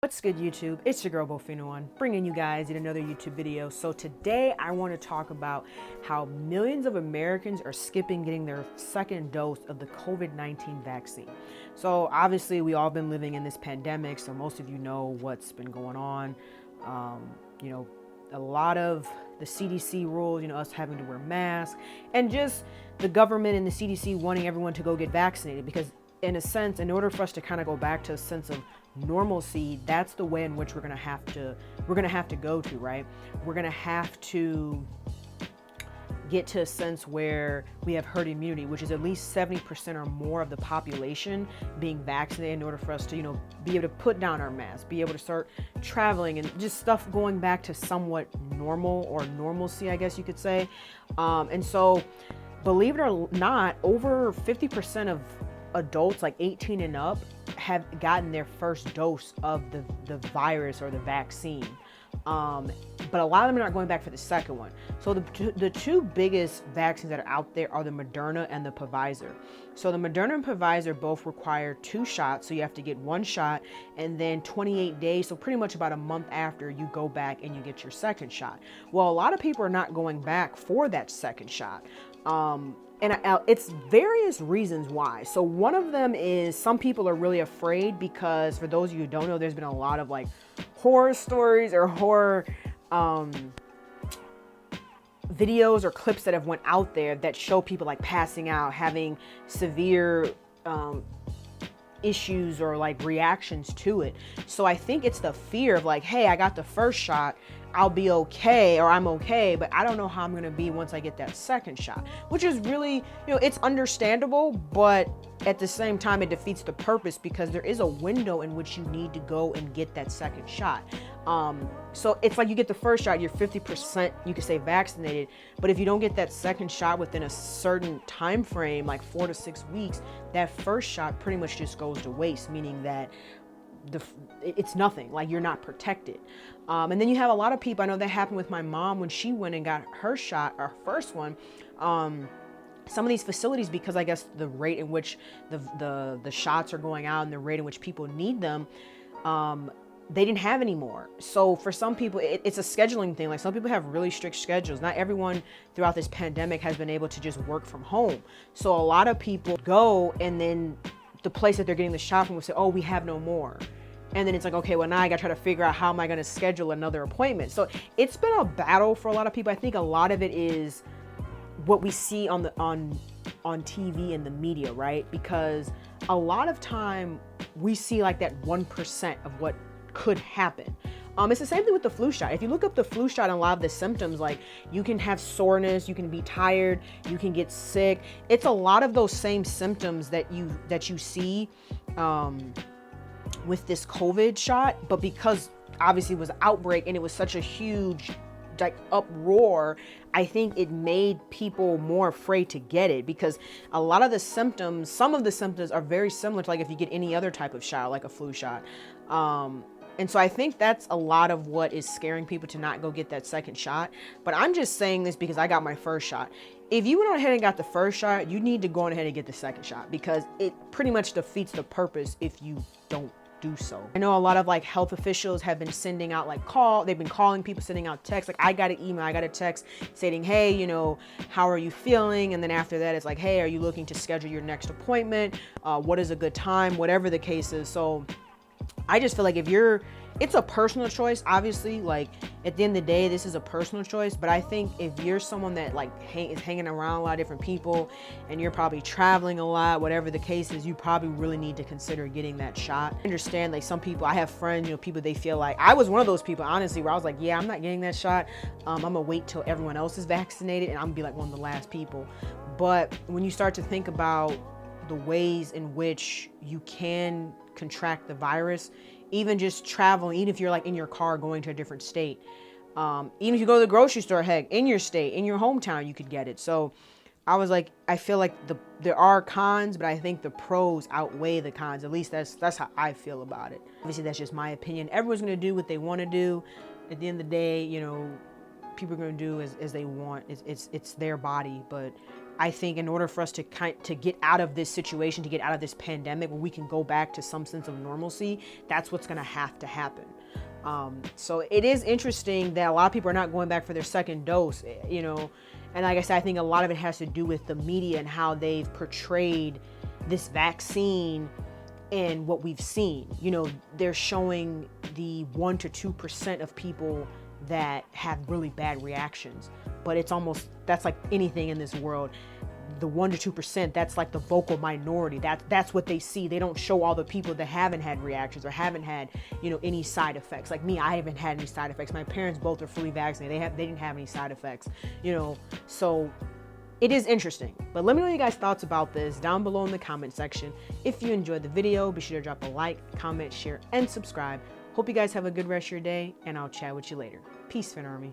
What's good, YouTube? It's your girl Bofino One, bringing you guys yet another YouTube video. So today I want to talk about how millions of Americans are skipping getting their second dose of the COVID-19 vaccine. So obviously we all been living in this pandemic, so most of you know what's been going on. A lot of the CDC rules, us having to wear masks, and just the government and the CDC wanting everyone to go get vaccinated, because in a sense, in order for us to kind of go back to a sense of normalcy, that's the way in which we're gonna have to go to, right? We're gonna have to get to a sense where we have herd immunity, which is at least 70% or more of the population being vaccinated in order for us to, be able to put down our masks, be able to start traveling, and just stuff going back to somewhat normal or normalcy, I guess you could say. And so, believe it or not, over 50% of adults like 18 and up have gotten their first dose of the virus or the vaccine. But a lot of them are not going back for the second one. So the two biggest vaccines that are out there are the Moderna and the Pfizer. So the Moderna and Pfizer both require 2 shots. So you have to get 1 shot, and then 28 days, so pretty much about a month after, you go back and you get your second shot. Well, a lot of people are not going back for that second shot. And it's various reasons why. So one of them is some people are really afraid because, for those of you who don't know, there's been a lot of like horror stories or horror videos or clips that have went out there that show people like passing out, having severe issues or like reactions to it. So I think it's the fear of like, hey, I got the first shot, I'll be okay, or I'm okay, but I don't know how I'm gonna be once I get that second shot, which is really, it's understandable, but at the same time, it defeats the purpose, because there is a window in which you need to go and get that second shot. So it's like you get the first shot, you're 50%, you could say, vaccinated, but if you don't get that second shot within a certain time frame, like 4 to 6 weeks, that first shot pretty much just goes to waste, meaning that it's nothing, like you're not protected. And then you have a lot of people, I know that happened with my mom when she went and got her shot, her first one. Some of these facilities, because I guess the rate in which the shots are going out and the rate in which people need them, they didn't have any more. So for some people, it's a scheduling thing. Like, some people have really strict schedules. Not everyone throughout this pandemic has been able to just work from home. So a lot of people go, and then the place that they're getting the shot from will say, oh, we have no more. And then it's like, okay, well, now I got to try to figure out how am I going to schedule another appointment. So it's been a battle for a lot of people. I think a lot of it is what we see on TV and the media, right? Because a lot of time we see like that 1% of what could happen. It's the same thing with the flu shot. If you look up the flu shot and a lot of the symptoms, like you can have soreness, you can be tired, you can get sick. It's a lot of those same symptoms that you see with this COVID shot, but because obviously it was an outbreak and it was such a huge like uproar, I think it made people more afraid to get it, because a lot of the symptoms, some of the symptoms are very similar to like if you get any other type of shot, like a flu shot. And so I think that's a lot of what is scaring people to not go get that second shot. But I'm just saying this because I got my first shot. If you went on ahead and got the first shot, you need to go on ahead and get the second shot, because it pretty much defeats the purpose if you don't do so. I know a lot of like health officials have been sending out like they've been calling people, sending out texts. Like, I got an email, I got a text saying, hey, how are you feeling? And then after that, it's like, hey, are you looking to schedule your next appointment? What is a good time? Whatever the case is. So I just feel like it's a personal choice, obviously. Like, at the end of the day, this is a personal choice. But I think if you're someone that like is hanging around a lot of different people, and you're probably traveling a lot, whatever the case is, you probably really need to consider getting that shot. I understand, like, some people, I have friends, people, they feel like, I was one of those people, honestly, where I was like, yeah, I'm not getting that shot. I'm gonna wait till everyone else is vaccinated, and I'm gonna be like one of the last people. But when you start to think about the ways in which you can contract the virus, even just traveling, even if you're like in your car going to a different state, even if you go to the grocery store, heck, in your state, in your hometown, you could get it. So I was like, I feel like there are cons, but I think the pros outweigh the cons. At least that's how I feel about it. Obviously, that's just my opinion. Everyone's gonna do what they want to do. At the end of the day, people are gonna do as they want. It's their body, but I think in order for us to get out of this situation, to get out of this pandemic, where we can go back to some sense of normalcy, that's what's going to happen. So it is interesting that a lot of people are not going back for their second dose, you know, and like I said, I think a lot of it has to do with the media and how they've portrayed this vaccine and what we've seen. You know, they're showing the 1 to 2% of people that have really bad reactions, but it's almost, that's like anything in this world. The 1 to 2%, that's like the vocal minority. That's what they see. They don't show all the people that haven't had reactions or haven't had, you know, any side effects. Like me, I haven't had any side effects. My parents both are fully vaccinated. They didn't have any side effects, you know. So it is interesting. But let me know your guys' thoughts about this down below in the comment section. If you enjoyed the video, be sure to drop a like, comment, share, and subscribe. Hope you guys have a good rest of your day, and I'll chat with you later. Peace, Fan Army.